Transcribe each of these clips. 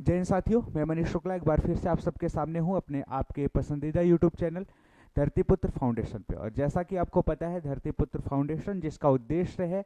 जय हिंद साथियों, मैं मनीष शुक्ला एक बार फिर से आप सबके सामने हूं अपने आपके पसंदीदा यूट्यूब चैनल धरतीपुत्र फाउंडेशन पे। और जैसा कि आपको पता है, धरतीपुत्र फाउंडेशन जिसका उद्देश्य है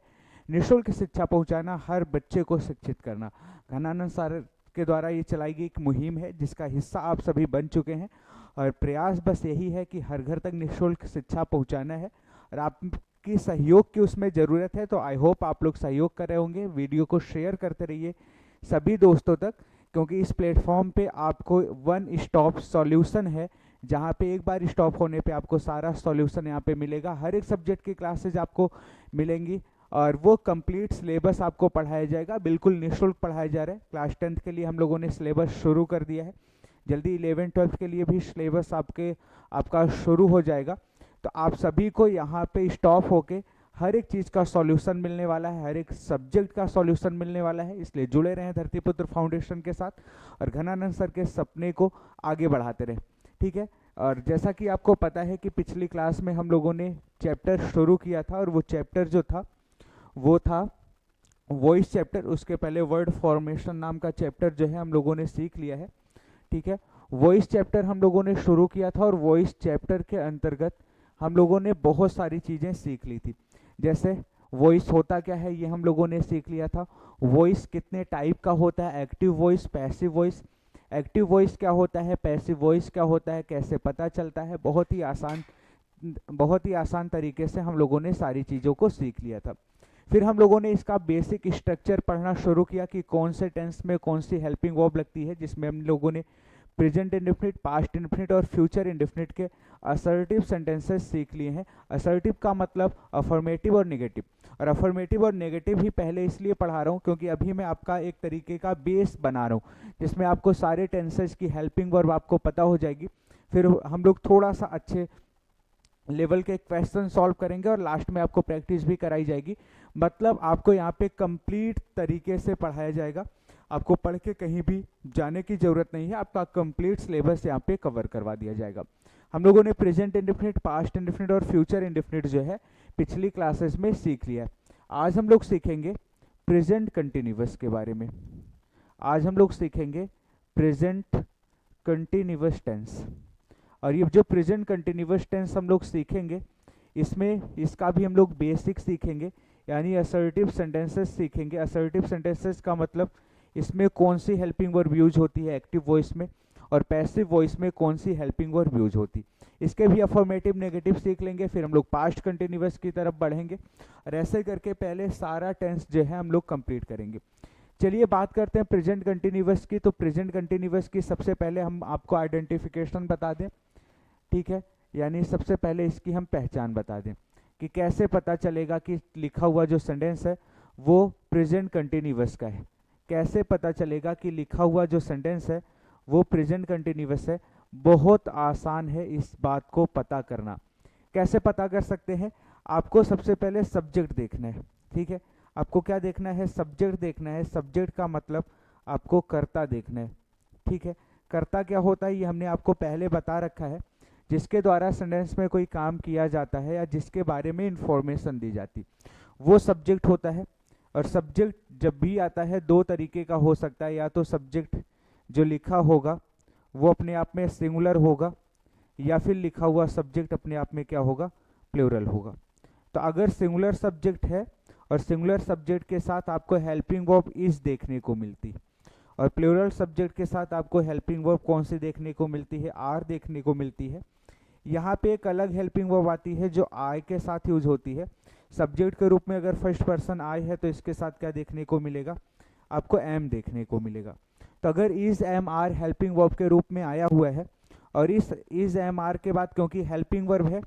निःशुल्क शिक्षा पहुंचाना, हर बच्चे को शिक्षित करना। घनानंद सर के द्वारा ये चलाई गई एक मुहिम है जिसका हिस्सा आप सभी बन चुके हैं। और प्रयास बस यही है कि हर घर तक निःशुल्क शिक्षा पहुँचाना है और आपकी सहयोग की उसमें ज़रूरत है। तो आई होप आप लोग सहयोग कर रहे होंगे, वीडियो को शेयर करते रहिए सभी दोस्तों तक, क्योंकि इस प्लेटफॉर्म पे आपको वन स्टॉप सॉल्यूशन है, जहाँ पे एक बार स्टॉप होने पे आपको सारा सॉल्यूशन यहाँ पे मिलेगा। हर एक सब्जेक्ट की क्लासेज आपको मिलेंगी और वो कंप्लीट सिलेबस आपको पढ़ाया जाएगा, बिल्कुल निःशुल्क पढ़ाया जा रहा है। क्लास 10th के लिए हम लोगों ने सिलेबस शुरू कर दिया है, जल्दी 11 12 के लिए भी सिलेबस आपका शुरू हो जाएगा। तो आप सभी को यहाँ पे स्टॉप होके हर एक चीज़ का सॉल्यूशन मिलने वाला है, हर एक सब्जेक्ट का सॉल्यूशन मिलने वाला है। इसलिए जुड़े रहें धरतीपुत्र फाउंडेशन के साथ और घनानंद सर के सपने को आगे बढ़ाते रहें, ठीक है। और जैसा कि आपको पता है कि पिछली क्लास में हम लोगों ने चैप्टर शुरू किया था और वो चैप्टर जो था वो था वॉइस चैप्टर। उसके पहले वर्ड फॉर्मेशन नाम का चैप्टर जो है हम लोगों ने सीख लिया है, ठीक है। वॉइस चैप्टर हम लोगों ने शुरू किया था और वॉइस चैप्टर के अंतर्गत हम लोगों ने बहुत सारी चीज़ें सीख ली थी। जैसे वॉइस होता क्या है ये हम लोगों ने सीख लिया था। वॉइस कितने टाइप का होता है, active voice, passive voice. Active voice क्या होता है, पैसिव वॉइस क्या होता है, कैसे पता चलता है। बहुत ही आसान तरीके से हम लोगों ने सारी चीज़ों को सीख लिया था। फिर हम लोगों ने इसका बेसिक स्ट्रक्चर पढ़ना शुरू किया कि कौन से टेंस में कौन सी हेल्पिंग वर्ब लगती है, जिसमें हम लोगों ने प्रेजेंट इंडेफिनिट, पास्ट इंडेफिनिट और फ्यूचर इंडेफिनिट के असर्टिव सेंटेंसेस सीख लिए हैं। असर्टिव का मतलब अफर्मेटिव और नेगेटिव, और अफर्मेटिव और नेगेटिव ही पहले इसलिए पढ़ा रहा हूँ क्योंकि अभी मैं आपका एक तरीके का बेस बना रहा हूँ जिसमें आपको सारे टेंसेस की हेल्पिंग वर्ब आपको पता हो जाएगी। फिर हम लोग थोड़ा सा अच्छे लेवल के क्वेश्चन सॉल्व करेंगे और लास्ट में आपको प्रैक्टिस भी कराई जाएगी। मतलब आपको यहाँ पे कंप्लीट तरीके से पढ़ाया जाएगा, आपको पढ़ के कहीं भी जाने की जरूरत नहीं है, आपका कंप्लीट सिलेबस यहाँ पे कवर करवा दिया जाएगा। हम लोगों ने प्रेजेंट इंडेफिनिट, पास्ट इंडेफिनिट और फ्यूचर इंडेफिनिट जो है पिछली क्लासेस में सीख लिया है। आज हम लोग सीखेंगे प्रेजेंट कंटिन्यूअस के बारे में। आज हम लोग सीखेंगे प्रेजेंट कंटिन्यूअस टेंस। और ये जो प्रेजेंट कंटिन्यूअस टेंस हम लोग सीखेंगे, इसमें इसका भी हम लोग बेसिक सीखेंगे, यानी असर्टिव सेंटेंसेस सीखेंगे। असर्टिव सेंटेंसेस का मतलब इसमें कौन सी हेल्पिंग वर्ब यूज होती है एक्टिव वॉइस में, और पैसिव वॉइस में कौन सी हेल्पिंग वर्ब यूज होती। इसके भी अफर्मेटिव नेगेटिव सीख लेंगे। फिर हम लोग पास्ट कंटिन्यूअस की तरफ बढ़ेंगे और ऐसे करके पहले सारा टेंस जो है हम लोग कंप्लीट करेंगे। चलिए बात करते हैं प्रेजेंट कंटिन्यूअस की। तो प्रेजेंट कंटिन्यूअस की सबसे पहले हम आपको आइडेंटिफिकेशन बता दें, ठीक है। यानी सबसे पहले इसकी हम पहचान बता दें कि कैसे पता चलेगा कि लिखा हुआ जो सेंटेंस है वो प्रेजेंट कंटिन्यूअस का है। कैसे पता चलेगा कि लिखा हुआ जो सेंटेंस है वो प्रेजेंट कंटिन्यूअस है। बहुत आसान है इस बात को पता करना। कैसे पता कर सकते हैं, आपको सबसे पहले सब्जेक्ट देखना है, ठीक है। आपको क्या देखना है, सब्जेक्ट देखना है। सब्जेक्ट का मतलब आपको कर्ता देखना है, ठीक है। कर्ता क्या होता है ये हमने आपको पहले बता रखा है, जिसके द्वारा सेंटेंस में कोई काम किया जाता है या जिसके बारे में इंफॉर्मेशन दी जाती, वो सब्जेक्ट होता है। और सब्जेक्ट जब भी आता है दो तरीके का हो सकता है, या तो सब्जेक्ट जो लिखा होगा वो अपने आप में सिंगुलर होगा, या फिर लिखा हुआ सब्जेक्ट अपने आप में क्या होगा, प्लूरल होगा। तो अगर सिंगुलर सब्जेक्ट है और सिंगुलर सब्जेक्ट के साथ आपको हेल्पिंग वर्ब इज देखने को मिलती, और प्लूरल सब्जेक्ट के साथ आपको हेल्पिंग वर्ब कौन सी देखने को मिलती है, आर देखने को मिलती है। यहाँ पे एक अलग हेल्पिंग वर्ब आती है जो आई के साथ यूज होती है। सब्जेक्ट के रूप में अगर फर्स्ट पर्सन आई है तो इसके साथ क्या देखने को मिलेगा, आपको एम देखने को मिलेगा। तो अगर is am are helping verb के रूप में आया हुआ है, और इस इज एम आर के बाद क्योंकि हेल्पिंग वर्ब है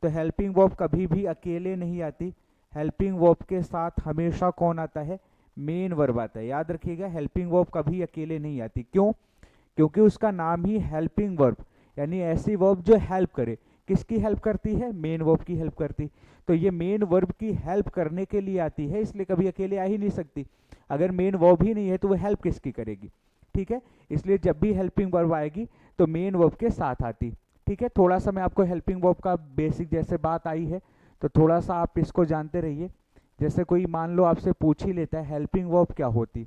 तो हेल्पिंग वर्ब कभी भी अकेले नहीं आती। हेल्पिंग वर्ब के साथ हमेशा कौन आता है, मेन वर्ब आता है। याद रखिएगा, हेल्पिंग वर्ब कभी अकेले नहीं आती। क्यों, क्योंकि उसका नाम ही हेल्पिंग वर्ब, यानी ऐसी वर्ब जो हेल्प करे। किसकी हेल्प करती है, मेन वर्ब की हेल्प करती। तो ये मेन वर्ब की हेल्प करने के लिए आती है, इसलिए कभी अकेले आ ही नहीं सकती। अगर मेन वर्ब ही नहीं है तो वो हेल्प किसकी करेगी, ठीक है। इसलिए जब भी हेल्पिंग वर्ब आएगी तो मेन वर्ब के साथ आती, ठीक है। थोड़ा सा मैं आपको हेल्पिंग वर्ब का बेसिक जैसे बात आई है तो थोड़ा सा आप इसको जानते रहिए। जैसे कोई मान लो आपसे पूछ ही लेता है हेल्पिंग वर्ब क्या होती,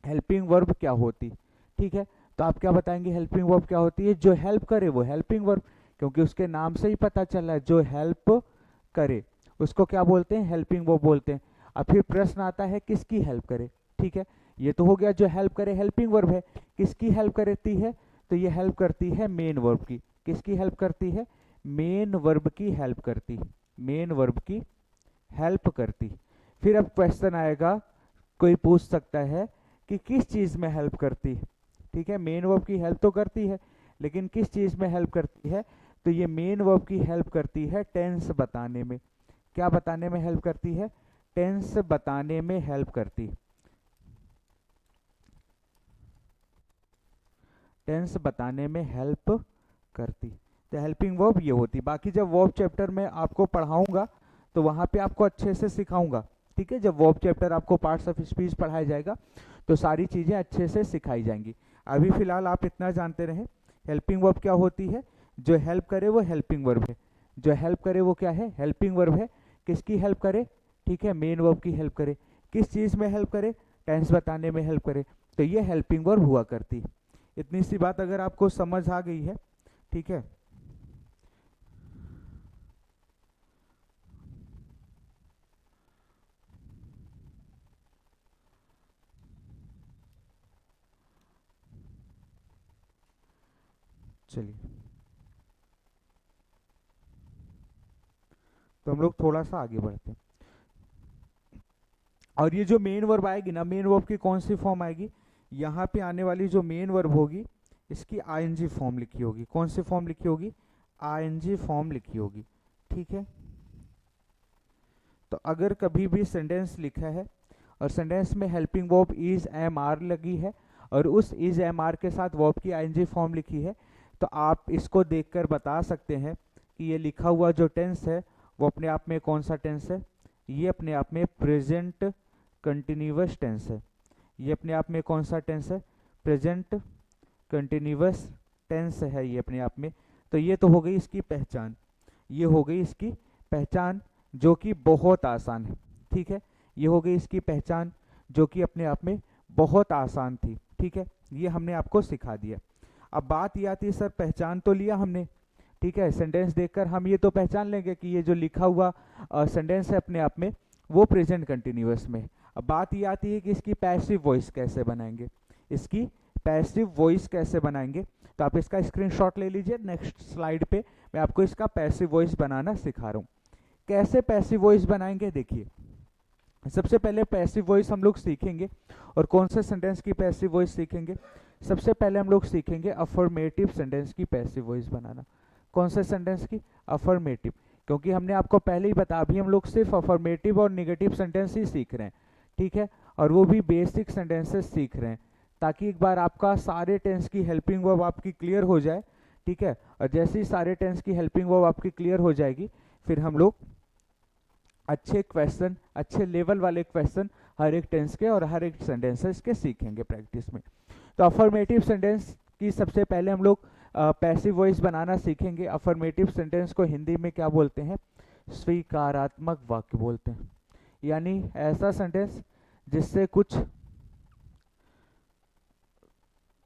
हेल्पिंग वर्ब क्या होती, ठीक है। तो आप क्या बताएंगे हेल्पिंग वर्ब क्या होती है? जो हेल्प करे वो हेल्पिंग वर्ब, क्योंकि उसके नाम से ही पता चल रहा है जो हेल्प करे उसको क्या बोलते हैं? हेल्पिंग वर्ब बोलते हैं। अब फिर प्रश्न आता है किसकी हेल्प करे, ठीक है। ये तो हो गया जो हेल्प करे, हेल्पिंग वर्ब है। किसकी हेल्प करती है? तो ये हेल्प करती है मेन वर्ब की। किसकी हेल्प करती है? मेन वर्ब की हेल्प करती, मेन वर्ब की हेल्प करती। फिर अब क्वेश्चन आएगा, कोई पूछ सकता है कि किस चीज में हेल्प करती है, ठीक है। मेन वर्ब की हेल्प तो करती है, लेकिन किस चीज में हेल्प करती है? तो ये मेन वर्ब की हेल्प करती है टेंस बताने में। क्या बताने में हेल्प करती है? टेंस बताने में हेल्प करती, टेंस बताने में हेल्प करती। तो हेल्पिंग वर्ब ये होती। बाकी जब वर्ब चैप्टर में आपको पढ़ाऊंगा तो वहां पे आपको अच्छे से सिखाऊंगा, ठीक है। जब वर्ब चैप्टर आपको पार्ट्स ऑफ स्पीच पढ़ाया जाएगा तो सारी चीजें अच्छे से सिखाई जाएंगी। अभी फिलहाल आप इतना जानते रहे, हेल्पिंग वर्ब क्या होती है? जो हेल्प करे वो हेल्पिंग वर्ब है। जो हेल्प करे वो क्या है? हेल्पिंग वर्ब है। किसकी हेल्प करे? ठीक है, मेन वर्ब की हेल्प करे। किस चीज में हेल्प करे? टेंस बताने में हेल्प करे। तो ये हेल्पिंग वर्ब हुआ करती। इतनी सी बात अगर आपको समझ आ गई है, ठीक है। चलिए, तो हम लोग थोड़ा सा आगे बढ़ते हैं। और ये जो मेन वर्ब आएगी ना, मेन वर्ब की कौन सी फॉर्म आएगी? यहाँ पे आने वाली जो मेन वर्ब होगी इसकी आईएनजी फॉर्म लिखी होगी। कौन सी फॉर्म लिखी होगी? आईएनजी फॉर्म लिखी होगी, ठीक है। तो अगर कभी भी सेंटेंस लिखा है और सेंटेंस में helping verb is am are लगी है और उस इज एम आर के साथ वर्ब की आईएनजी फॉर्म लिखी है, तो आप इसको देखकर बता सकते हैं कि ये लिखा हुआ जो टेंस है वो अपने आप में कौन सा टेंस है? ये अपने आप में प्रेजेंट कंटिन्यूअस टेंस है। ये अपने आप में कौन सा टेंस है? प्रेजेंट कंटिन्यूअस टेंस है ये अपने आप में। तो ये तो हो गई इसकी पहचान, ये हो गई इसकी पहचान जो कि बहुत आसान है, ठीक है। ये हो गई इसकी पहचान जो कि अपने आप में बहुत आसान थी, ठीक है। ये हमने आपको सिखा दिया। अब बात ये आती है, सर पहचान तो लिया हमने, ठीक है। सेंटेंस देखकर हम ये तो पहचान लेंगे कि ये जो लिखा हुआ सेंटेंस है अपने आप में वो प्रेजेंट कंटिन्यूअस में। अब बात ये आती है कि इसकी पैसिव वॉइस कैसे बनाएंगे, इसकी पैसिव वॉइस कैसे बनाएंगे। तो आप इसका स्क्रीनशॉट ले लीजिए, नेक्स्ट स्लाइड पे मैं आपको इसका पैसिव वॉइस बनाना सिखा रहा हूँ। कैसे पैसिव वॉइस बनाएंगे? देखिए, सबसे पहले पैसिव वॉइस हम लोग सीखेंगे। और कौन से सेंटेंस की पैसिव वॉइस सीखेंगे? सबसे पहले हम लोग सीखेंगे अफर्मेटिव सेंटेंस की पैसिव वॉइस बनाना। कौन से सेंटेंस की? अफर्मेटिव। क्योंकि हमने आपको पहले ही बताया, अभी हम लोग सिर्फ अफर्मेटिव और निगेटिव सेंटेंस ही सीख रहे हैं, ठीक है। और वो भी बेसिक सेंटेंसेस सीख रहे हैं, ताकि एक बार आपका सारे टेंस की हेल्पिंग वर्ब आपकी क्लियर हो जाए, ठीक है। और जैसे ही सारे टेंस की हेल्पिंग वर्ब आपकी क्लियर हो जाएगी, फिर हम लोग अच्छे क्वेश्चन, अच्छे लेवल वाले क्वेश्चन हर एक टेंस के और हर एक सेंटेंसेस के सीखेंगे प्रैक्टिस में। तो अफर्मेटिव सेंटेंस की सबसे पहले हम लोग पैसिव वॉइस बनाना सीखेंगे। अफर्मेटिव सेंटेंस को हिंदी में क्या बोलते हैं? स्वीकारात्मक वाक्य बोलते हैं। यानी ऐसा सेंटेंस जिससे कुछ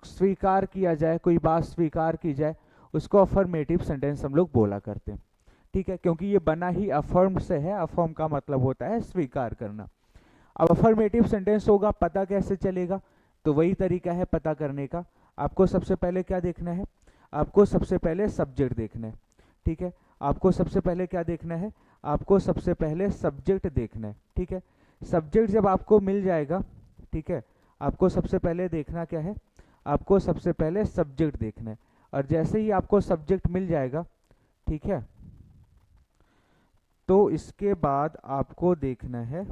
स्वीकार किया जाए, कोई बात स्वीकार की जाए, उसको अफर्मेटिव सेंटेंस हम लोग बोला करते हैं, ठीक है। क्योंकि ये बना ही अफर्म से है, अफर्म का मतलब होता है स्वीकार करना। अब अफर्मेटिव सेंटेंस होगा, पता कैसे चलेगा? तो वही तरीका है पता करने का। आपको सबसे पहले क्या देखना है? आपको सबसे पहले सब्जेक्ट देखना है, ठीक है। आपको सबसे पहले क्या देखना है? आपको सबसे पहले सब्जेक्ट देखना है, ठीक है। सब्जेक्ट जब आपको मिल जाएगा, ठीक है, आपको सबसे पहले देखना क्या है? आपको सबसे पहले सब्जेक्ट देखना है। और जैसे ही आपको सब्जेक्ट मिल जाएगा, ठीक है, तो इसके बाद आपको देखना है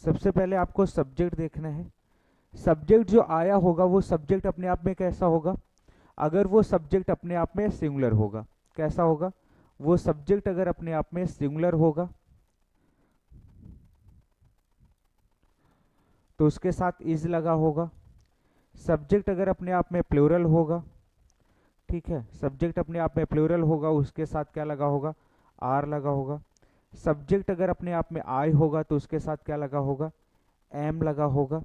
सबसे पहले आपको सब्जेक्ट देखना है। सब्जेक्ट जो आया होगा वो सब्जेक्ट अपने आप में कैसा होगा? अगर वो सब्जेक्ट अपने आप में सिंगुलर होगा, कैसा होगा? वो सब्जेक्ट अगर अपने आप में सिंगुलर होगा तो उसके साथ इज लगा होगा। सब्जेक्ट अगर अपने आप में प्लूरल होगा, ठीक है, सब्जेक्ट अपने आप में प्लूरल होगा, उसके साथ क्या लगा होगा? आर लगा होगा। सब्जेक्ट अगर अपने आप में आई होगा तो उसके साथ क्या लगा होगा, एम लगा होगा।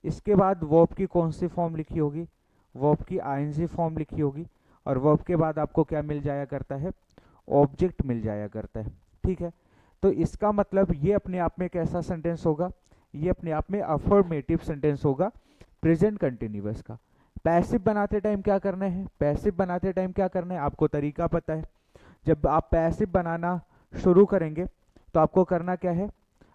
इसके बाद वर्ब की कौन सी फॉर्म लिखी होगी, वर्ब की आईएनजी फॉर्म लिखी होगी, और वर्ब के बाद आपको क्या मिल जाया करता है, ऑब्जेक्ट मिल जाया करता है। ठीक है, तो इसका मतलब ये अपने आप में कैसा सेंटेंस होगा, ये अपने आप में अफर्मेटिव सेंटेंस होगा प्रेजेंट कंटिन्यूअस का। पैसिव बनाते टाइम क्या करना है, पैसिव बनाते टाइम क्या करना है, आपको तरीका पता है। जब आप पैसिव बनाना शुरू करेंगे तो आपको करना क्या है,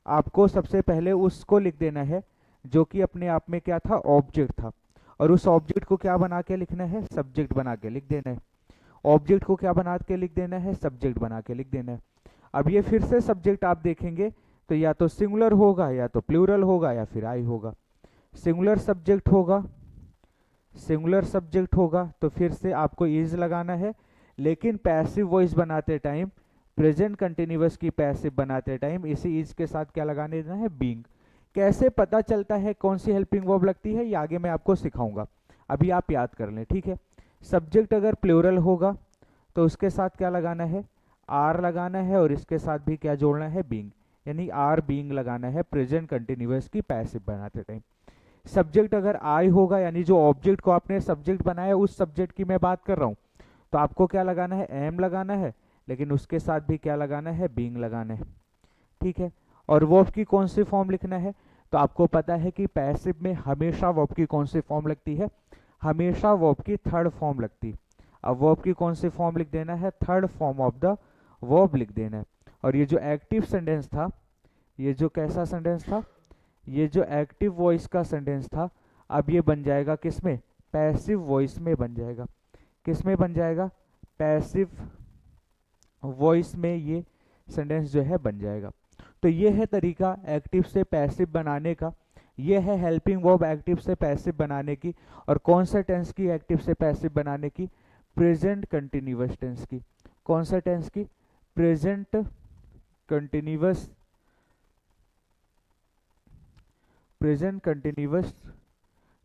आपको सबसे पहले उसको लिख देना है जो कि अपने आप में क्या था, ऑब्जेक्ट था, और उस ऑब्जेक्ट को क्या बना के लिखना है, सब्जेक्ट बना के लिख देना है। ऑब्जेक्ट को क्या बना के लिख देना है, सब्जेक्ट बना के लिख देना है। अब ये फिर से सब्जेक्ट आप देखेंगे तो या तो सिंगुलर होगा या तो प्लूरल होगा या फिर आई होगा। सिंगुलर सब्जेक्ट होगा, सिंगुलर सब्जेक्ट होगा तो फिर से आपको इज लगाना है, लेकिन पैसिव वॉइस बनाते टाइम, प्रेजेंट कंटिन्यूअस की पैसिव बनाते टाइम इसी इज के साथ क्या लगाने देना है, बीइंग। कैसे पता चलता है कौन सी हेल्पिंग वर्ब लगती है, ये आगे मैं आपको सिखाऊंगा, अभी आप याद कर लें। ठीक है, सब्जेक्ट अगर प्लूरल होगा तो उसके साथ क्या लगाना है, आर लगाना है, और इसके साथ भी क्या जोड़ना है, बीइंग, यानी आर बीइंग लगाना है प्रेजेंट कंटिन्यूअस की पैसिव बनाते टाइम। सब्जेक्ट अगर आई होगा, यानी जो ऑब्जेक्ट को आपने सब्जेक्ट बनाया उस सब्जेक्ट की मैं बात कर रहा हूं, तो आपको क्या लगाना है, एम लगाना है, लेकिन उसके साथ भी क्या लगाना है, बीइंग लगाना है। ठीक है, और वर्ब की कौन सी फॉर्म लिखना है, तो आपको पता है कि पैसिव में हमेशा वर्ब की कौन सी फॉर्म लगती है, हमेशा वर्ब की थर्ड फॉर्म लगती है। अब वर्ब की कौन सी फॉर्म लिख देना है, third form of the verb लिख देना है। और ये जो एक्टिव सेंटेंस था, ये जो कैसा सेंटेंस था, ये जो एक्टिव वॉइस का सेंटेंस था, अब ये बन जाएगा किसमें, पैसिव वॉइस में बन जाएगा। किस में बन जाएगा, पैसिव वॉइस में ये सेंटेंस जो है बन जाएगा। तो ये है तरीका एक्टिव से पैसिव बनाने का, ये है हेल्पिंग वर्ब एक्टिव से पैसिव बनाने की। और कौन सा टेंस की एक्टिव से पैसिव बनाने की, प्रेजेंट कंटिन्यूअस टेंस की। कौन सा टेंस की, present continuous, present continuous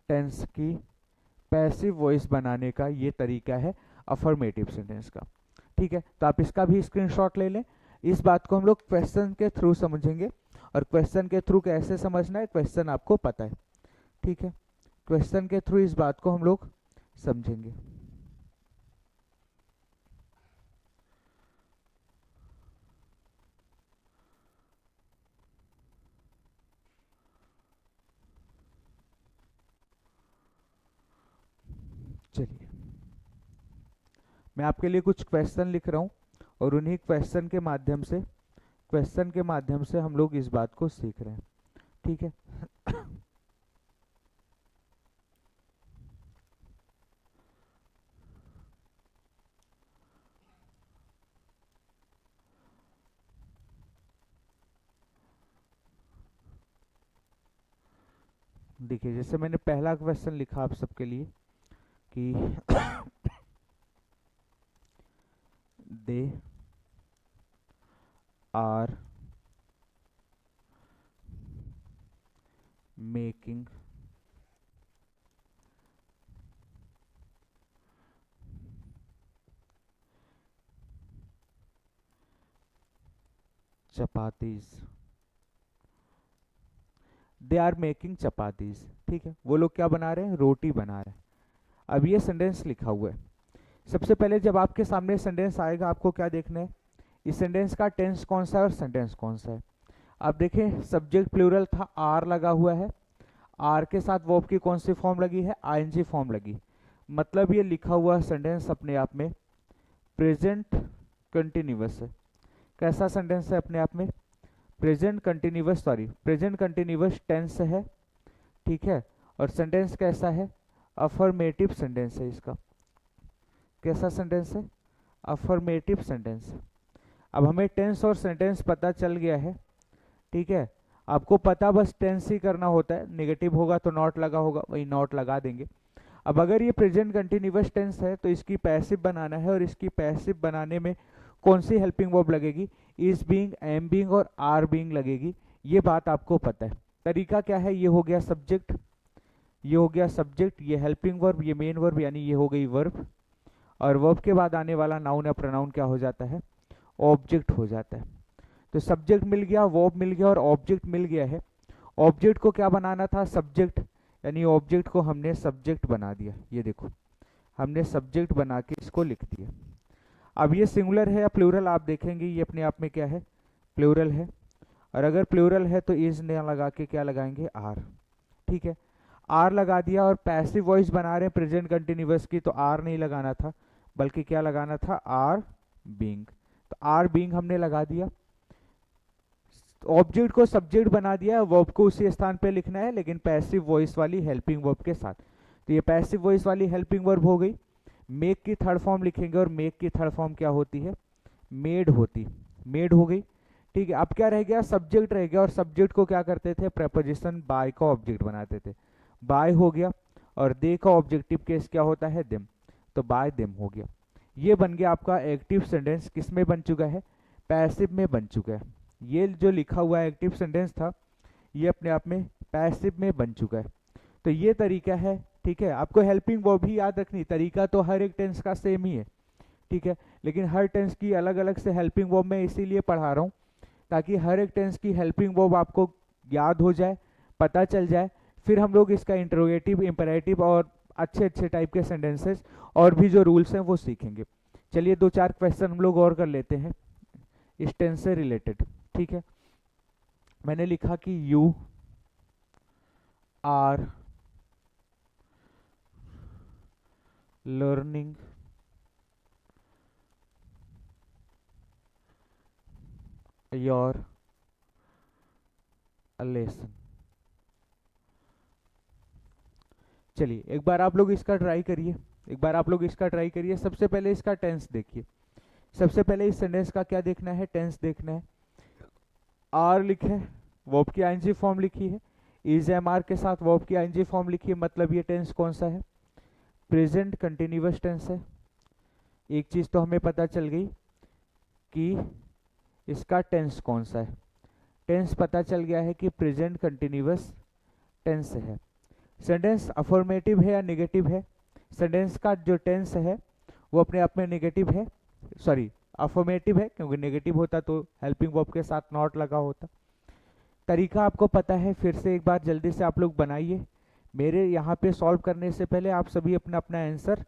tense की पैसिव वॉइस बनाने का ये तरीका है अफर्मेटिव सेंटेंस का। ठीक है, तो आप इसका भी स्क्रीनशॉट ले लें। इस बात को हम लोग क्वेश्चन के थ्रू समझेंगे, और क्वेश्चन के थ्रू कैसे समझना है, क्वेश्चन आपको पता है। ठीक है, क्वेश्चन के थ्रू इस बात को हम लोग समझेंगे। चलिए, मैं आपके लिए कुछ क्वेश्चन लिख रहा हूं, और उन्हीं क्वेश्चन के माध्यम से, क्वेश्चन के माध्यम से हम लोग इस बात को सीख रहे हैं। ठीक है, देखिए जैसे मैंने पहला क्वेश्चन लिखा आप सबके लिए कि they are making chapatis, they are making chapatis. ठीक है, वो लोग क्या बना रहे हैं, रोटी बना रहे हैं। अब ये सेंटेंस लिखा हुआ है। सबसे पहले जब आपके सामने सेंटेंस आएगा आपको क्या देखना है, इस सेंटेंस का टेंस कौन सा है और सेंटेंस कौन सा है। आप देखें सब्जेक्ट प्लूरल था, आर लगा हुआ है, आर के साथ वर्ब की कौन सी फॉर्म लगी है, आईएनजी फॉर्म लगी। मतलब ये लिखा हुआ सेंटेंस अपने आप में प्रेजेंट कंटिन्यूअस है। कैसा सेंटेंस है अपने आप में, present continuous, sorry present continuous tense है। ठीक है, और सेंटेंस कैसा है, अफर्मेटिव सेंटेंस है इसका। कैसा सेंटेंस है, अफर्मेटिव सेंटेंस। अब हमें टेंस और सेंटेंस पता चल गया है। ठीक है, आपको पता बस टेंस ही करना होता है, नेगेटिव होगा तो नॉट लगा होगा, वही नॉट लगा देंगे। अब अगर ये प्रेजेंट कंटिन्यूअस टेंस है तो इसकी पैसिव बनाना है, और इसकी पैसिव बनाने में कौन सी हेल्पिंग वर्ब लगेगी, इज बीइंग, एम बीइंग और आर बीइंग लगेगी। ये बात आपको पता है। तरीका क्या है, ये हो गया सब्जेक्ट, ये हो गया सब्जेक्ट, ये हेल्पिंग वर्ब, ये मेन वर्ब, यानी ये हो गई वर्ब, और वर्ब के बाद आने वाला नाउन या प्रोनाउन क्या हो जाता है, ऑब्जेक्ट हो जाता है। तो सब्जेक्ट मिल गया, वर्ब मिल गया और ऑब्जेक्ट मिल गया है। ऑब्जेक्ट को क्या बनाना था, सब्जेक्ट, यानी ऑब्जेक्ट को हमने सब्जेक्ट बना दिया। ये देखो हमने सब्जेक्ट बना के इसको लिख दिया। अब ये सिंगुलर है या प्लूरल आप देखेंगे, ये अपने आप में क्या है, प्लूरल है। और अगर प्लूरल है तो इज ने लगा के क्या लगाएंगे, आर। ठीक है, आर लगा दिया। और पैसिव वॉइस बना रहे हैं प्रेजेंट कंटिन्यूअस की, तो आर नहीं लगाना था बल्कि क्या लगाना था, आर बीइंग। तो आर बीइंग हमने लगा दिया। ऑब्जेक्ट को सब्जेक्ट बना दिया, वर्ब को उसी स्थान पे लिखना है लेकिन पैसिव वॉइस वाली हेल्पिंग वर्ब के साथ। तो ये पैसिव वॉइस वाली हेल्पिंग वर्ब हो गई। मेक की थर्ड फॉर्म लिखेंगे और मेक की थर्ड फॉर्म क्या होती है, मेड होती, मेड हो गई। ठीक है, अब क्या रह गया, सब्जेक्ट रह गया। और सब्जेक्ट को क्या करते थे, प्रेपोजिशन बाय का ऑब्जेक्ट बनाते थे, बाय हो गया। और दे का ऑब्जेक्टिव केस क्या होता है, देम, तो बाय देम हो गया। ये बन गया आपका एक्टिव सेंटेंस। किस में बन चुका है, पैसिव में बन चुका है। ये जो लिखा हुआ एक्टिव सेंटेंस था ये अपने आप में पैसिव में बन चुका है। तो ये तरीका है। ठीक है, आपको हेल्पिंग वर्ब भी याद रखनी, तरीका तो हर एक टेंस का सेम ही है। ठीक है, लेकिन हर टेंस की अलग अलग से हेल्पिंग वर्ब मैं इसीलिए पढ़ा रहा हूँ ताकि हर एक टेंस की हेल्पिंग वर्ब आपको याद हो जाए, पता चल जाए। फिर हम लोग इसका इंटरोगेटिव, इंपेरेटिव और अच्छे अच्छे टाइप के सेंटेंसेस और भी जो रूल्स हैं वो सीखेंगे। चलिए 2-4 क्वेश्चन हम लोग और कर लेते हैं इस टेंस से रिलेटेड। ठीक है, मैंने लिखा कि you are learning your lesson. चलिए एक बार आप लोग इसका ट्राई करिए, एक बार आप लोग इसका ट्राई करिए। सबसे पहले इसका टेंस देखिए। सबसे पहले इस सेंटेंस का क्या देखना है, टेंस देखना है। आर लिखा है, वर्ब की आईएनजी फॉर्म लिखी है, इज एम आर के साथ वर्ब की आईएनजी फॉर्म लिखी है, मतलब ये टेंस कौन सा है, प्रेजेंट कंटिन्यूअस टेंस है। एक चीज तो हमें पता चल गई कि इसका टेंस कौन सा है, टेंस पता चल गया है कि प्रेजेंट कंटिन्यूअस टेंस है। सेंटेंस अफर्मेटिव है या नेगेटिव है, सेंटेंस का जो टेंस है वो अपने आप में नेगेटिव है, सॉरी अफर्मेटिव है, क्योंकि नेगेटिव होता तो हेल्पिंग वर्ब के साथ नॉट लगा होता। तरीका आपको पता है, फिर से एक बार जल्दी से आप लोग बनाइए। मेरे यहाँ पे सॉल्व करने से पहले आप सभी अपना अपना आंसर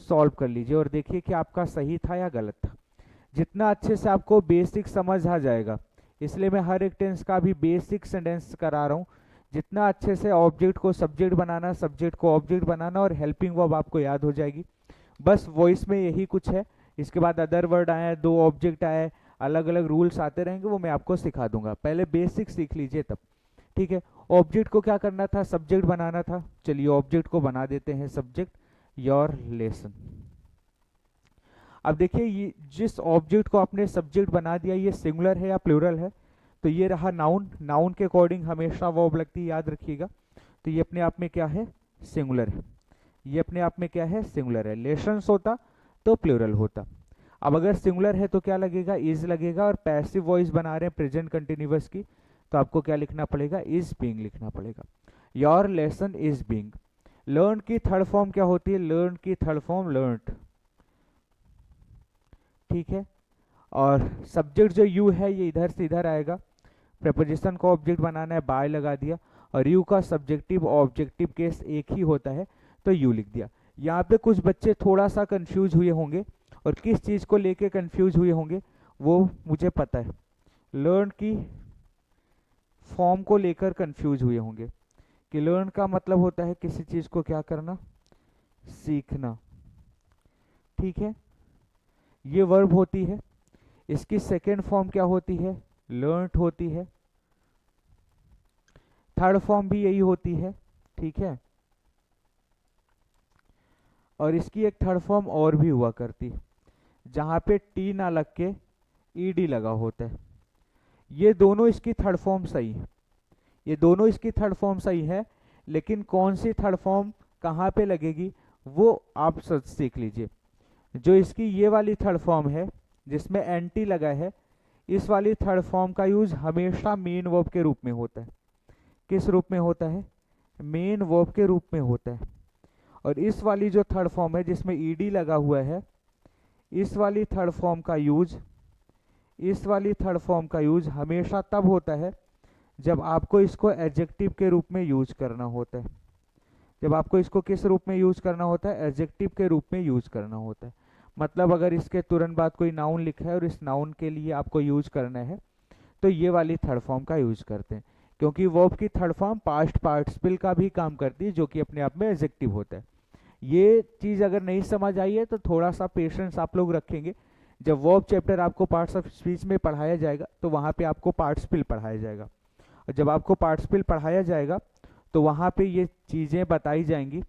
सॉल्व कर लीजिए और देखिए कि आपका सही था या गलत था। जितना अच्छे से आपको बेसिक समझ आ जाएगा, इसलिए मैं हर एक टेंस का भी बेसिक सेंटेंस करा रहा हूँ। जितना अच्छे से ऑब्जेक्ट को सब्जेक्ट बनाना, सब्जेक्ट को ऑब्जेक्ट बनाना और हेल्पिंग वर्ब आपको याद हो जाएगी। बस वॉइस में यही कुछ है, इसके बाद अदर वर्ड आए, दो ऑब्जेक्ट आए, अलग अलग रूल्स आते रहेंगे, वो मैं आपको सिखा दूंगा। पहले बेसिक सीख लीजिए तब। ठीक है, ऑब्जेक्ट को क्या करना था, सब्जेक्ट बनाना था। चलिए ऑब्जेक्ट को बना देते हैं सब्जेक्ट, योर लेसन। अब देखिए ये जिस ऑब्जेक्ट को आपने सब्जेक्ट बना दिया ये सिंगुलर है या प्लूरल है, तो ये रहा नाउन। नाउन के अकॉर्डिंग हमेशा वर्ब लगती है, याद रखिएगा। तो ये अपने आप में क्या है, सिंगुलर है। ये अपने आप में क्या है, सिंगुलर है। लेसन्स होता तो प्लूरल होता। अब अगर सिंगुलर है तो क्या लगेगा, इज लगेगा। और पैसिव वॉइस बना रहे हैं प्रेजेंट कंटिन्यूअस की, तो आपको क्या लिखना पड़ेगा, इज बीइंग लिखना पड़ेगा। Your lesson is being. Learn की थर्ड फॉर्म क्या होती है, लर्न की थर्ड फॉर्म लर्नड। ठीक है, और सब्जेक्ट जो यू है ये इधर से इधर आएगा। प्रेपोजिशन को ऑब्जेक्ट बनाना है, बाय लगा दिया। और यू का सब्जेक्टिव ऑब्जेक्टिव केस एक ही होता है, तो यू लिख दिया। यहाँ पे कुछ बच्चे थोड़ा सा कंफ्यूज हुए होंगे, और किस चीज़ को लेके कंफ्यूज हुए होंगे वो मुझे पता है। लर्न की फॉर्म को लेकर कंफ्यूज हुए होंगे कि लर्न का मतलब होता है किसी चीज़ को क्या करना, सीखना। ठीक है, ये वर्ब होती है। इसकी सेकेंड फॉर्म क्या होती है, लर्नड होती है। थर्ड फॉर्म भी यही होती है। ठीक है, और इसकी एक थर्ड फॉर्म और भी हुआ करती है जहां पे टी ना लग के ईडी लगा होता है। ये दोनों इसकी थर्ड फॉर्म सही है, ये दोनों इसकी थर्ड फॉर्म सही है, लेकिन कौन सी थर्ड फॉर्म कहाँ पे लगेगी वो आप सीख लीजिए। जो इसकी ये वाली थर्ड फॉर्म है जिसमें एंटी लगा है, इस वाली थर्ड फॉर्म का यूज हमेशा मेन वर्ब के रूप में होता है। किस रूप में होता है, मेन वर्ब के रूप में होता है। और इस वाली जो थर्ड फॉर्म है जिसमें ईडी लगा हुआ है, इस वाली थर्ड फॉर्म का यूज इस वाली थर्ड फॉर्म का यूज हमेशा तब होता है जब आपको इसको एडजेक्टिव के रूप में यूज करना होता है। जब आपको इसको किस रूप में यूज करना होता है? एडजेक्टिव के रूप में यूज करना होता है। मतलब अगर इसके तुरंत बाद कोई नाउन लिखा है और इस नाउन के लिए आपको यूज करना है तो ये वाली थर्ड फॉर्म का यूज करते हैं, क्योंकि वर्ब की थर्ड फॉर्म पास्ट पार्टिसिपल का भी काम करती है, जो कि अपने आप में एडजेक्टिव होता है। ये चीज अगर नहीं समझ आई है तो थोड़ा सा पेशेंस आप लोग रखेंगे। जब वर्ब चैप्टर आपको पार्ट्स ऑफ स्पीच में पढ़ाया जाएगा तो वहां पे आपको पार्टिसिपल पढ़ाया जाएगा, और जब आपको पार्टिसिपल पढ़ाया जाएगा तो वहां पे ये चीजें बताई जाएंगी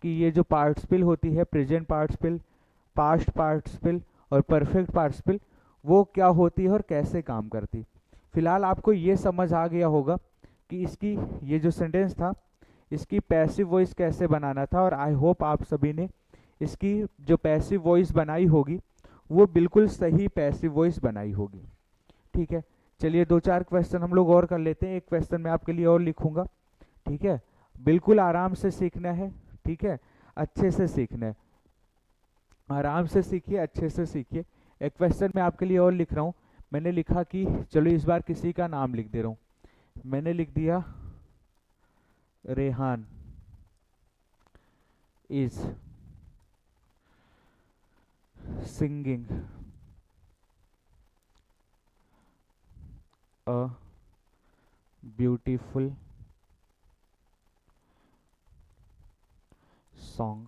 कि ये जो पार्टिसिपल होती है, प्रेजेंट पार्टिसिपल, पास्ट पार्टिसिपल और परफेक्ट पार्टिसिपल, वो क्या होती है और कैसे काम करती है। फिलहाल आपको ये समझ आ गया होगा कि इसकी ये जो सेंटेंस था इसकी पैसिव वॉइस कैसे बनाना था, और आई होप आप सभी ने इसकी जो पैसिव वॉइस बनाई होगी वो बिल्कुल सही पैसिव वॉइस बनाई होगी। ठीक है, चलिए 2-4 क्वेश्चन हम लोग और कर लेते हैं। एक क्वेश्चन मैं आपके लिए और लिखूंगा। ठीक है, बिल्कुल आराम से सीखना है। ठीक है, अच्छे से सीखना है, आराम से सीखिए, अच्छे से सीखिए। एक क्वेश्चन मैं आपके लिए और लिख रहा हूँ। मैंने लिखा कि चलो इस बार किसी का नाम लिख दे रहा हूँ। मैंने लिख दिया Rehan is singing a beautiful song.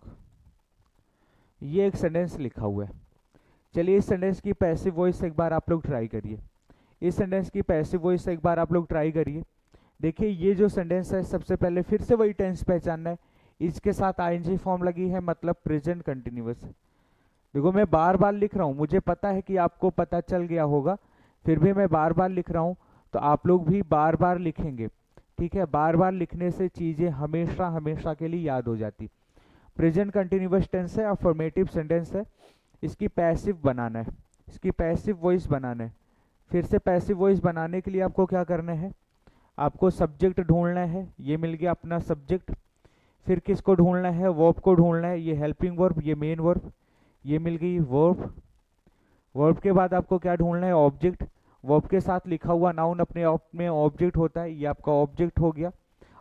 ये एक सेंटेंस लिखा हुआ है। चलिए इस सेंटेंस की पैसिव वॉइस एक बार आप लोग ट्राई करिए। इस सेंटेंस की पैसिव वॉइस एक बार आप लोग ट्राई करिए। देखिए ये जो सेंटेंस है, सबसे पहले फिर से वही टेंस पहचानना है। इसके साथ आईएनजी फॉर्म लगी है, मतलब प्रेजेंट कंटिन्यूअस। देखो मैं बार बार लिख रहा हूँ, मुझे पता है कि आपको पता चल गया होगा, फिर भी मैं बार बार लिख रहा हूँ, तो आप लोग भी बार बार लिखेंगे। ठीक है, बार बार लिखने से चीजें हमेशा हमेशा के लिए याद हो जाती। प्रेजेंट कंटिन्यूअस टेंस है, अफर्मेटिव सेंटेंस है, इसकी पैसिव बनाना है, इसकी पैसिव वॉइस बनाना है। फिर से पैसिव वॉइस बनाने के लिए आपको क्या करना है? आपको सब्जेक्ट ढूंढना है। ये मिल गया अपना सब्जेक्ट। फिर किसको ढूंढना है? वर्ब को ढूंढना है। ये हेल्पिंग वर्ब, ये मेन वर्ब, ये मिल गई वर्ब। वर्ब के बाद आपको क्या ढूंढना है? ऑब्जेक्ट। वर्ब के साथ लिखा हुआ नाउन अपने आप में ऑब्जेक्ट होता है, ये आपका ऑब्जेक्ट हो गया।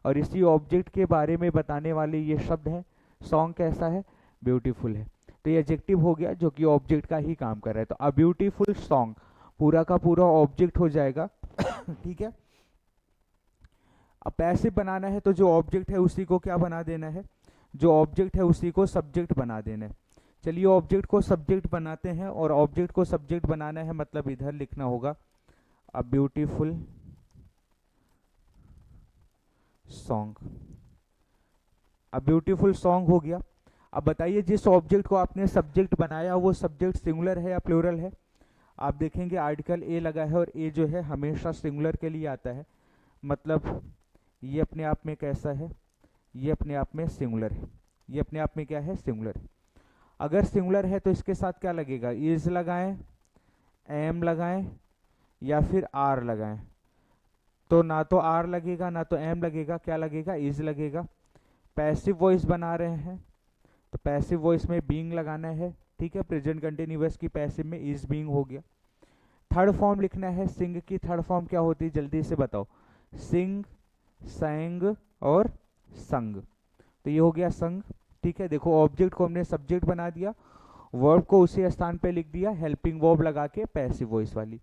और इसी ऑब्जेक्ट के बारे में बताने वाले ये शब्द हैं। सॉन्ग कैसा है? ब्यूटीफुल है। तो ये एडजेक्टिव हो गया जो कि ऑब्जेक्ट का ही काम कर रहा है। तो अ ब्यूटीफुल सॉन्ग पूरा का पूरा ऑब्जेक्ट हो जाएगा। ठीक है, अब पैसिव बनाना है तो जो ऑब्जेक्ट है उसी को क्या बना देना है? जो ऑब्जेक्ट है उसी को सब्जेक्ट बना देना है। चलिए ऑब्जेक्ट को सब्जेक्ट बनाते हैं, और ऑब्जेक्ट को सब्जेक्ट बनाना है मतलब इधर लिखना होगा a beautiful song. A beautiful song हो गया। अब बताइए जिस ऑब्जेक्ट को आपने सब्जेक्ट बनाया वो सब्जेक्ट सिंगुलर है या प्लूरल है? आप देखेंगे आर्टिकल ए लगा है, और ए जो है हमेशा सिंगुलर के लिए आता है, मतलब ये अपने आप में कैसा है? ये अपने आप में सिंगुलर है। ये अपने आप में क्या है? सिंगुलर है। अगर सिंगुलर है तो इसके साथ क्या लगेगा? इज लगाएं, एम लगाएं या फिर आर लगाएं? तो ना तो आर लगेगा ना तो एम लगेगा, क्या लगेगा? इज लगेगा। पैसिव वॉइस बना रहे हैं तो पैसिव वॉइस में बीइंग लगाना है। ठीक है, प्रेजेंट कंटिन्यूअस की पैसिव में इज बीइंग हो गया। थर्ड फॉर्म लिखना है। सिंग की थर्ड फॉर्म क्या होती है? जल्दी से बताओ। सिंग, संग और संग। तो ये हो गया संग। ठीक है, देखो ऑब्जेक्ट को हमने सब्जेक्ट बना दिया, वर्ब को उसी स्थान पे लिख दिया हेल्पिंग वर्ब लगा के पैसिव वॉइस वाली।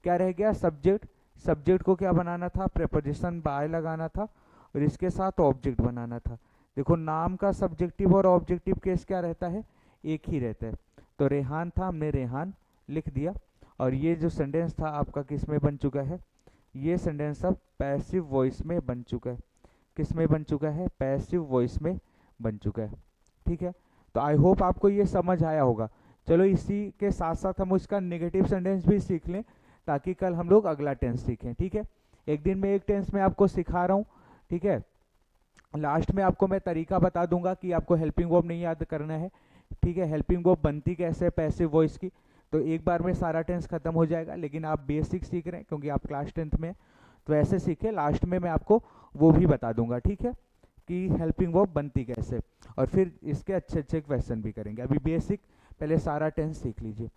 क्या रह गया? सब्जेक्ट। सब्जेक्ट को क्या बनाना था? प्रेपोजिशन बाय लगाना था, और इसके साथ ऑब्जेक्ट बनाना था। देखो नाम का सब्जेक्टिव और ऑब्जेक्टिव केस क्या रहता है? एक ही रहता है। तो रेहान था, हमने रेहान लिख दिया। और ये जो सेंटेंस था आपका किस में बन चुका है? ये सेंटेंस अब पैसिव वॉइस में बन चुका है। किस में बन चुका है? पैसिव वॉइस में बन चुका है। ठीक है, तो आई होप आपको ये समझ आया होगा। चलो इसी के साथ साथ हम उसका नेगेटिव सेंटेंस भी सीख लें, ताकि कल हम लोग अगला टेंस सीखें। ठीक है, एक दिन में एक टेंस में आपको सिखा रहा हूँ। ठीक है, लास्ट में आपको मैं तरीका बता दूंगा कि आपको हेल्पिंग वर्ब नहीं याद करना है। ठीक है, हेल्पिंग वर्ब बनती कैसे है पैसिव वॉइस की, तो एक बार में सारा टेंस खत्म हो जाएगा। लेकिन आप बेसिक सीख रहे हैं क्योंकि आप क्लास 10th में, तो ऐसे सीखे। लास्ट में मैं आपको वो भी बता दूंगा। ठीक है, कि हेल्पिंग वर्ब बनती कैसे, और फिर इसके अच्छे अच्छे क्वेश्चन भी करेंगे। अभी बेसिक पहले सारा टेंस सीख लीजिए।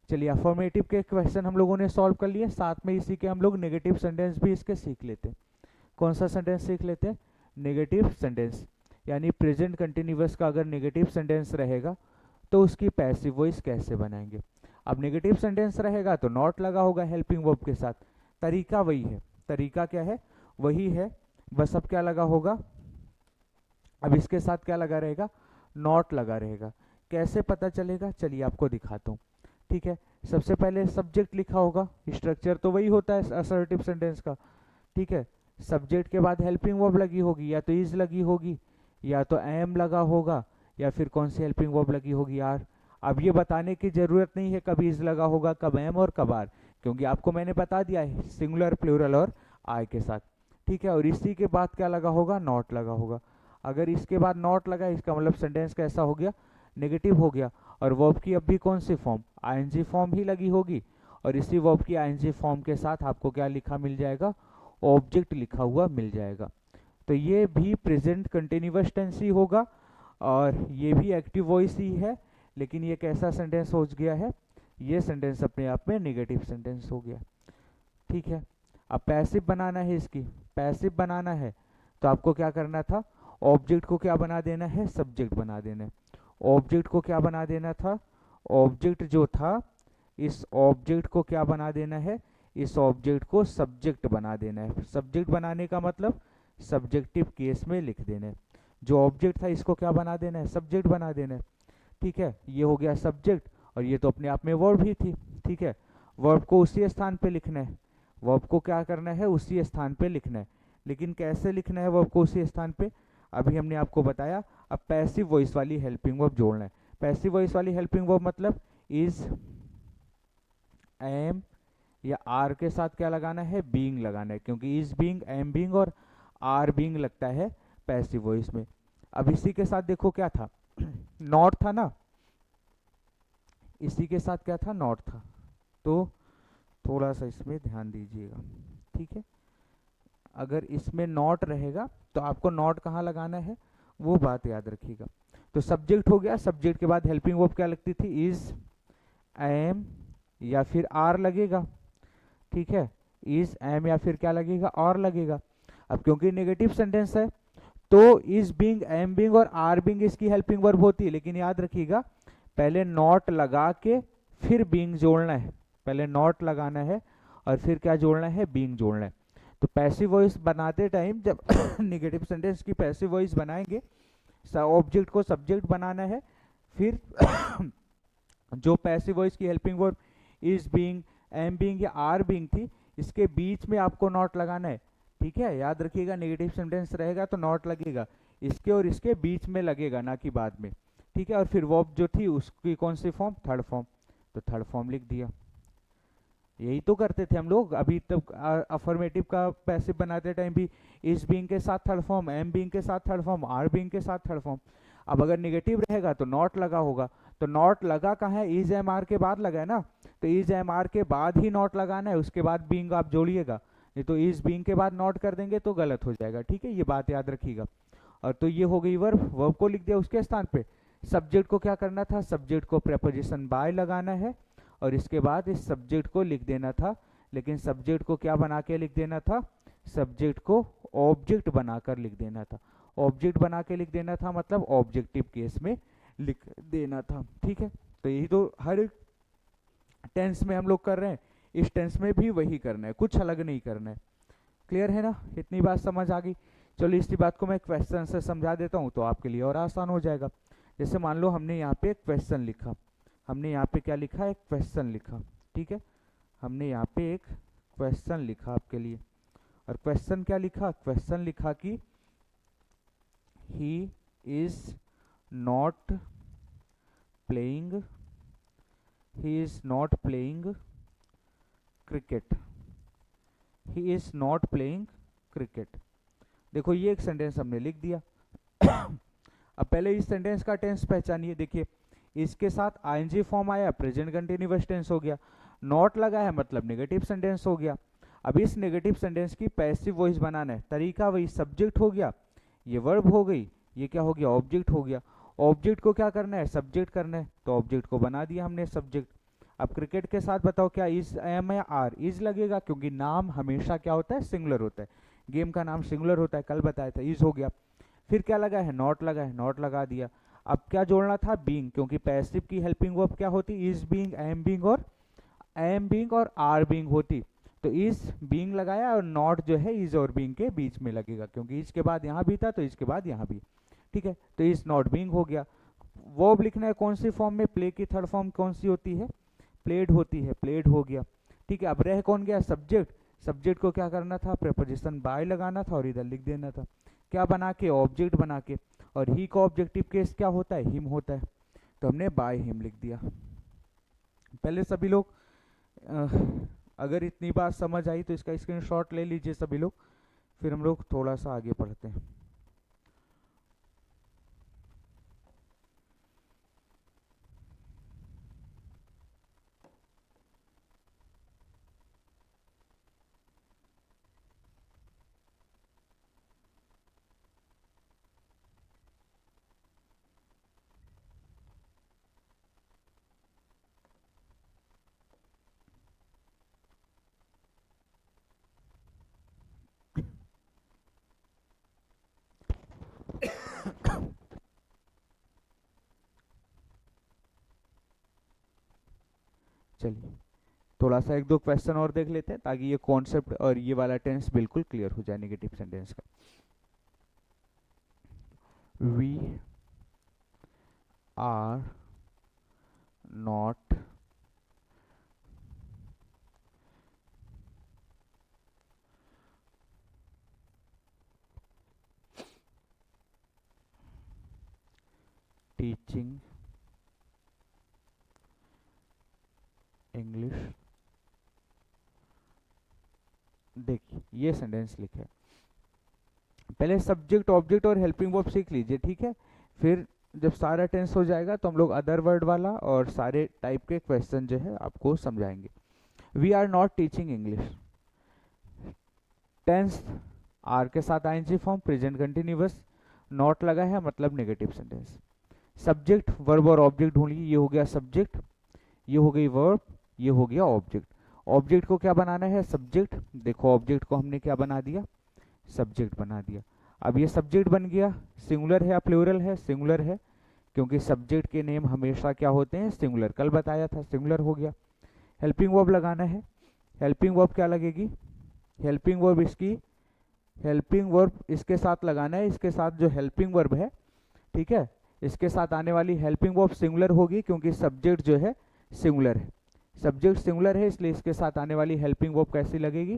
चलिए अफर्मेटिव के क्वेश्चन हम लोगों ने सॉल्व कर लिए, साथ में इसी के हम लोग नेगेटिव सेंटेंस भी इसके सीख लेते हैं। कौन सा सेंटेंस सीख लेते हैं? नेगेटिव सेंटेंस, यानी प्रेजेंट कंटिन्यूअस का अगर नेगेटिव सेंटेंस रहेगा तो उसकी पैसिव वॉइस कैसे बनाएंगे। अब नेगेटिव सेंटेंस रहेगा तो नॉट लगा होगा हेल्पिंग वर्ब के साथ, तरीका वही है। तरीका क्या है? वही है, बस अब क्या लगा होगा, अब इसके साथ क्या लगा रहेगा? नॉट लगा रहेगा। कैसे पता चलेगा? चलिए आपको दिखाता हूँ। ठीक है, सबसे पहले सब्जेक्ट लिखा होगा, स्ट्रक्चर तो वही होता है असर्टिव सेंटेंस का। ठीक है, सब्जेक्ट के बाद हेल्पिंग वर्ब लगी होगी, या तो इज लगी होगी, या तो एम लगा होगा, या फिर कौन सी हेल्पिंग वर्ब लगी होगी? आर। अब ये बताने की जरूरत नहीं है कब इज लगा होगा, कब एम और कब आर, क्योंकि आपको मैंने बता दिया है सिंगुलर, प्लूरल और आई के साथ। ठीक है, और इसी के बाद क्या लगा होगा? नॉट लगा होगा। अगर इसके बाद नॉट लगा, इसका मतलब सेंटेंस कैसा हो गया? नेगेटिव हो गया। और वर्ब की अब भी कौन सी फॉर्म? आईएनजी फॉर्म ही लगी होगी, और इसी वर्ब की आईएनजी फॉर्म के साथ आपको क्या लिखा मिल जाएगा? ऑब्जेक्ट लिखा हुआ मिल जाएगा। तो ये भी प्रेजेंट कंटिन्यूअस टेंस ही होगा, और ये भी एक्टिव वॉइस ही है, लेकिन ये कैसा सेंटेंस हो गया है? ये सेंटेंस अपने आप में नेगेटिव सेंटेंस हो गया। ठीक है, अब पैसिव बनाना है इसकी, पैसिव बनाना है तो आपको क्या करना था? ऑब्जेक्ट को क्या बना देना है? सब्जेक्ट बना देना है। ऑब्जेक्ट को क्या बना देना था? ऑब्जेक्ट जो था, इस ऑब्जेक्ट को क्या बना देना है? इस ऑब्जेक्ट को सब्जेक्ट बना देना है। सब्जेक्ट बनाने का मतलब सब्जेक्टिव केस में लिख देना है। जो ऑब्जेक्ट था इसको क्या बना देना है? सब्जेक्ट बना देना है। ठीक है, ये हो गया सब्जेक्ट, और ये तो अपने आप में वर्ब ही थी। ठीक है, वर्ब को उसी स्थान पे लिखना है, वर्ब को क्या करना है? उसी स्थान पे लिखना है। लेकिन कैसे लिखना है वर्ब को उसी स्थान पे? अभी हमने आपको बताया। अब पैसिव वॉइस वाली हेल्पिंग वर्ब जोड़ना है। पैसिव वॉइस वाली हेल्पिंग वर्ब मतलब इज, एम या आर के साथ क्या लगाना है? बीइंग लगाना है, क्योंकि इज बीइंग, एम बीइंग और आर बीइंग लगता है पैसिव वॉइस में। अब इसी के साथ देखो क्या था? नॉट था ना, इसी के साथ क्या था? नॉट था। तो थोड़ा सा इसमें ध्यान दीजिएगा। ठीक है, अगर इसमें नॉट रहेगा तो आपको नॉट कहाँ लगाना है, वो बात याद रखिएगा। तो सब्जेक्ट हो गया, सब्जेक्ट के बाद हेल्पिंग वर्ब क्या लगती थी? इज, एम या फिर आर लगेगा। ठीक है, इज, एम या फिर क्या लगेगा? और लगेगा। अब क्योंकि नेगेटिव सेंटेंस है तो इज बीइंग, एम बीइंग और आर बीइंग इसकी हेल्पिंग वर्ब होती है, लेकिन याद रखिएगा पहले नॉट लगा के फिर बीइंग जोड़ना है। पहले नॉट लगाना है और फिर क्या जोड़ना है? बीइंग जोड़ना है। तो पैसिव वॉइस बनाते टाइम जब नेगेटिव सेंटेंस की पैसिव वॉइस बनाएंगे, ऑब्जेक्ट को सब्जेक्ट बनाना है, फिर जो पैसिव वॉइस की helping verb is being, am being या आर बीइंग थी, इसके बीच में आपको नॉट लगाना है। ठीक है, याद रखिएगा नेगेटिव सेंटेंस रहेगा तो नॉट लगेगा, इसके और इसके बीच में लगेगा, ना कि बाद में। ठीक है, और फिर वर्ब जो थी उसकी कौन सी फॉर्म? Third form. तो थर्ड फॉर्म लिख दिया। यही तो करते थे हम लोग अभी तक। अफर्मेटिव का पैसिव बनाते टाइम भी इज बीइंग के साथ थर्ड फॉर्म, एम बीइंग के साथ थर्ड फॉर्म, आर बीइंग के साथ थर्ड फॉर्म। अब अगर नेगेटिव रहेगा तो नॉट लगा होगा, तो नॉट लगा कहाँ है? इज एम आर के बाद लगा है ना, तो इज एम आर के बाद ही नॉट लगाना है, उसके बाद बीइंग आप जोड़िएगा, नहीं तो इज बीइंग के बाद नॉट कर देंगे तो गलत हो जाएगा। ठीक है, ये बात याद रखिएगा। और तो ये हो गई वर्ब, वर्ब को लिख दिया उसके स्थान पे। सब्जेक्ट को क्या करना था? सब्जेक्ट को प्रेपोजिशन बाय लगाना है, और इसके बाद इस सब्जेक्ट को लिख देना था, लेकिन सब्जेक्ट को क्या बना के लिख देना था? सब्जेक्ट को ऑब्जेक्ट बनाकर लिख देना था। ऑब्जेक्ट बना के लिख देना था मतलब ऑब्जेक्टिव केस में लिख देना था। ठीक है, तो यही तो हर टेंस में हम लोग कर रहे हैं, इस टेंस में भी वही करना है, कुछ अलग नहीं करना है। क्लियर है ना? इतनी बात समझ आ गई। चलो इसी बात को मैं क्वेश्चन से समझा देता हूँ तो आपके लिए और आसान हो जाएगा। जैसे मान लो हमने यहाँ पे एक क्वेश्चन लिखा, हमने यहाँ पे क्या लिखा? एक क्वेश्चन लिखा। ठीक है, हमने यहाँ पे एक क्वेश्चन लिखा आपके लिए, और क्वेश्चन क्या लिखा? क्वेश्चन लिखा कि he is not playing, he is not playing cricket, he is not playing cricket. देखो ये एक सेंटेंस हमने लिख दिया। अब पहले इस सेंटेंस का टेंस पहचानिए। देखिए इसके साथ आईएनजी फॉर्म आया, प्रेजेंट कंटिन्यूअस टेंस हो गया, नॉट लगा है मतलब नेगेटिव सेंटेंस हो गया। अब इस नेगेटिव सेंटेंस की पैसिव वॉइस बनाना है, तरीका वही, सब्जेक्ट हो गया, ये वर्ब हो गई, ये क्या हो गया? ऑब्जेक्ट हो गया। ऑब्जेक्ट को क्या करना है? सब्जेक्ट करना है, तो ऑब्जेक्ट को बना दिया हमने सब्जेक्ट। अब क्रिकेट के साथ बताओ क्या इज एम या आर, इज लगेगा क्योंकि नाम हमेशा क्या होता है, सिंगुलर होता है, गेम का नाम सिंगुलर होता है, कल बताया था, इज हो गया। फिर क्या लगा है, नॉट लगा है, नॉट लगा दिया। अब क्या जोड़ना था, बीइंग, क्योंकि पैसिव की हेल्पिंग वर्ब क्या होती, इज बीइंग, एम बीइंग और आर बीइंग होती। तो इज बीइंग लगाया और नॉट जो है इज और बीइंग के बीच में लगेगा, क्योंकि इज के बाद यहाँ भी था तो इसके बाद यहाँ भी, ठीक है। तो इज नॉट बीइंग हो गया। वर्ब लिखना है कौन सी फॉर्म में, प्ले की थर्ड फॉर्म कौन सी होती है, प्लेड होती है, प्लेड हो गया, ठीक है। अब रह कौन गया, सब्जेक्ट। सब्जेक्ट को क्या करना था, प्रेपोजिशन बाय लगाना था और इधर लिख देना था, क्या बना के, ऑब्जेक्ट बना के। और ही का ऑब्जेक्टिव केस क्या होता है, हिम होता है, तो हमने बाय हिम लिख दिया। पहले सभी लोग अगर इतनी बात समझ आई तो इसका स्क्रीनशॉट ले लीजिए सभी लोग, फिर हम लोग थोड़ा सा आगे पढ़ते हैं। चलिए थोड़ा सा एक दो क्वेश्चन और देख लेते हैं ताकि ये कॉन्सेप्ट और ये वाला टेंस बिल्कुल क्लियर हो जाए नेगेटिव सेंटेंस का। We are not teaching English. देखिए ये सेंटेंस लिखा है, पहले सब्जेक्ट ऑब्जेक्ट और हेल्पिंग वर्ब सीख लीजिए, ठीक है। फिर जब सारा टेंस हो जाएगा तो हम लोग अदर वर्ड वाला और सारे टाइप के क्वेश्चन जो है आपको समझाएंगे। We are not teaching English, tense are के साथ ING form, present continuous, not लगा है मतलब नेगेटिव सेंटेंस। सब्जेक्ट वर्ब और ऑब्जेक्ट ढूंढ लीजिए, ये हो गया सब्जेक्ट, ये हो गई वर्ब, ये हो गया ऑब्जेक्ट। ऑब्जेक्ट को क्या बनाना है, सब्जेक्ट। देखो ऑब्जेक्ट को हमने क्या बना दिया, सब्जेक्ट बना दिया। अब ये सब्जेक्ट बन गया, सिंगुलर है या प्लूरल है, सिंगुलर है, क्योंकि सब्जेक्ट के नेम हमेशा क्या होते हैं, सिंगुलर, कल बताया था, सिंगुलर हो गया। हेल्पिंग वर्ब लगाना है, हेल्पिंग वर्ब क्या लगेगी, हेल्पिंग वर्ब इसकी, हेल्पिंग वर्ब इसके साथ लगाना है, इसके साथ जो हेल्पिंग वर्ब है, ठीक है, इसके साथ आने वाली हेल्पिंग वर्ब सिंगुलर होगी, क्योंकि सब्जेक्ट जो है सिंगुलर है, सब्जेक्ट सिंगुलर है, इसलिए इसके साथ आने वाली हेल्पिंग वर्ब कैसी लगेगी,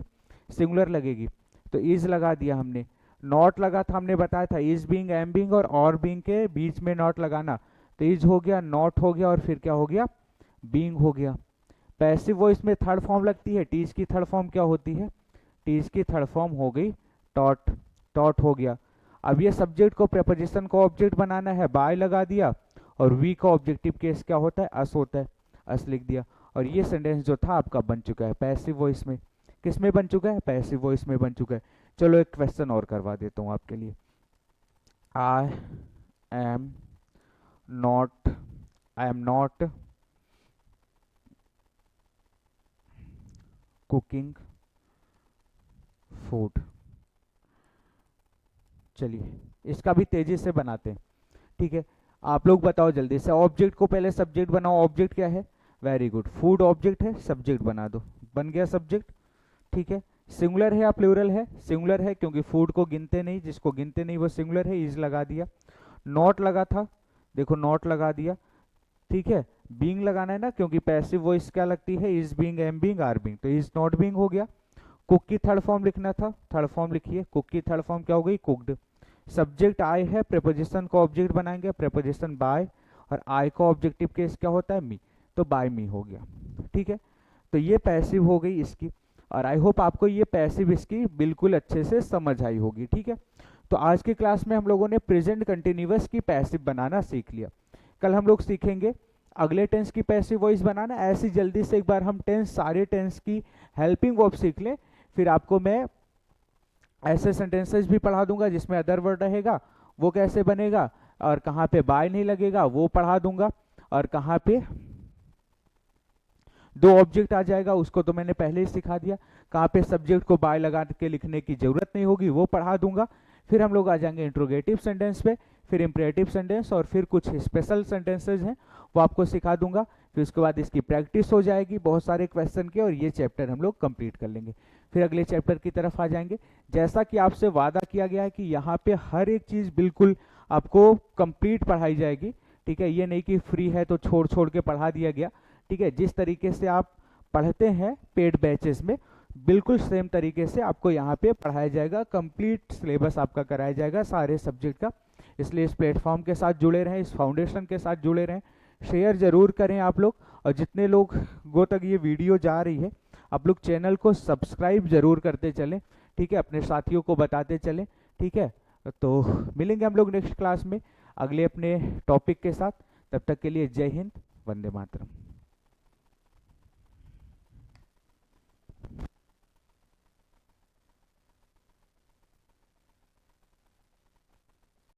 सिंगुलर लगेगी। तो इज लगा दिया हमने, नॉट लगा था, हमने बताया था इज बीइंग, एम बीइंग और बीइंग के बीच में नॉट लगाना, तो इज हो गया, नॉट हो गया और फिर क्या हो गया, बीइंग हो गया। पैसिव वॉइस में थर्ड फॉर्म लगती है, टीज की थर्ड फॉर्म क्या होती है, टीज की थर्ड फॉर्म हो गई टॉट, टॉट हो गया। अब ये सब्जेक्ट को प्रेपोजिशन को ऑब्जेक्ट बनाना है, बाय लगा दिया, और वी का ऑब्जेक्टिव केस क्या होता है, अस होता है, अस लिख दिया। और ये सेंटेंस जो था आपका बन चुका है पैसिव वॉइस में, किस में बन चुका है, पैसिव वॉइस में बन चुका है। चलो एक क्वेश्चन और करवा देता हूँ आपके लिए। I am not, I am not cooking food. चलिए इसका भी तेजी से बनाते हैं, ठीक है। आप लोग बताओ जल्दी से, ऑब्जेक्ट को पहले सब्जेक्ट बनाओ, ऑब्जेक्ट क्या है, वेरी गुड, फूड ऑब्जेक्ट है, सब्जेक्ट बना दो, बन गया सब्जेक्ट, ठीक है। सिंगुलर है या प्लूरल है, सिंगुलर है, क्योंकि फूड को गिनते नहीं, जिसको गिनते नहीं वो सिंगुलर है, इज लगा दिया। नॉट लगा था, देखो नॉट लगा दिया, ठीक है। बीइंग लगाना है ना, क्योंकि पैसिव वॉइस क्या लगती है, is being, am being, are being, तो इज नॉट बीइंग हो गया। कुक की थर्ड फॉर्म लिखना था, थर्ड फॉर्म लिखिए, कुक की थर्ड फॉर्म क्या हो गई, कुक्ड। सब्जेक्ट आई है, प्रेपोजिशन को ऑब्जेक्ट बनाएंगे, प्रेपोजिशन बाय, और आई का ऑब्जेक्टिव केस क्या होता है, मी, तो बाय मी हो गया, ठीक है। तो ये पैसिव हो गई इसकी, और आई होप आपको ये पैसिव इसकी बिल्कुल अच्छे से समझ आई होगी, ठीक है। तो आज की क्लास में हम लोगों ने प्रेजेंट कंटिन्यूअस की पैसिव बनाना सीख लिया। कल हम लोग सीखेंगे अगले टेंस की पैसिव वॉइस बनाना। ऐसी जल्दी से एक बार हम टेंस, सारे टेंस की हेल्पिंग वर्ब सीख लें, फिर आपको मैं ऐसे सेंटेंसेस भी पढ़ा दूंगा जिसमें अदर वर्ड रहेगा, वो कैसे बनेगा, और कहाँ पे बाय नहीं लगेगा वो पढ़ा दूंगा, और कहाँ पे दो ऑब्जेक्ट आ जाएगा, उसको तो मैंने पहले ही सिखा दिया। कहाँ पे सब्जेक्ट को बाय लगा के लिखने की जरूरत नहीं होगी, वो पढ़ा दूंगा। फिर हम लोग आ जाएंगे इंट्रोगेटिव सेंटेंस पे, फिर इंपरेटिव सेंटेंस, और फिर कुछ स्पेशल सेंटेंसेज हैं वो आपको सिखा दूंगा। फिर उसके बाद इसकी प्रैक्टिस हो जाएगी बहुत सारे क्वेश्चन की, और ये चैप्टर हम लोग कंप्लीट कर लेंगे। फिर अगले चैप्टर की तरफ आ जाएंगे। जैसा कि आपसे वादा किया गया है कि यहाँ पे हर एक चीज़ बिल्कुल आपको कंप्लीट पढ़ाई जाएगी, ठीक है। ये नहीं कि फ्री है तो छोड़ छोड़ के पढ़ा दिया गया, ठीक है। जिस तरीके से आप पढ़ते हैं पेड बैचेस में, बिल्कुल सेम तरीके से आपको यहाँ पे पढ़ाया जाएगा। कंप्लीट सिलेबस आपका कराया जाएगा सारे सब्जेक्ट का। इसलिए इस प्लेटफॉर्म के साथ जुड़े रहें, इस फाउंडेशन के साथ जुड़े रहें। शेयर जरूर करें आप लोग, और जितने लोगों तक ये वीडियो जा रही है आप लोग चैनल को सब्सक्राइब जरूर करते चलें, ठीक है। अपने साथियों को बताते चलें, ठीक है। तो मिलेंगे हम लोग नेक्स्ट क्लास में अगले अपने टॉपिक के साथ। तब तक के लिए जय हिंद, वंदे मातरम।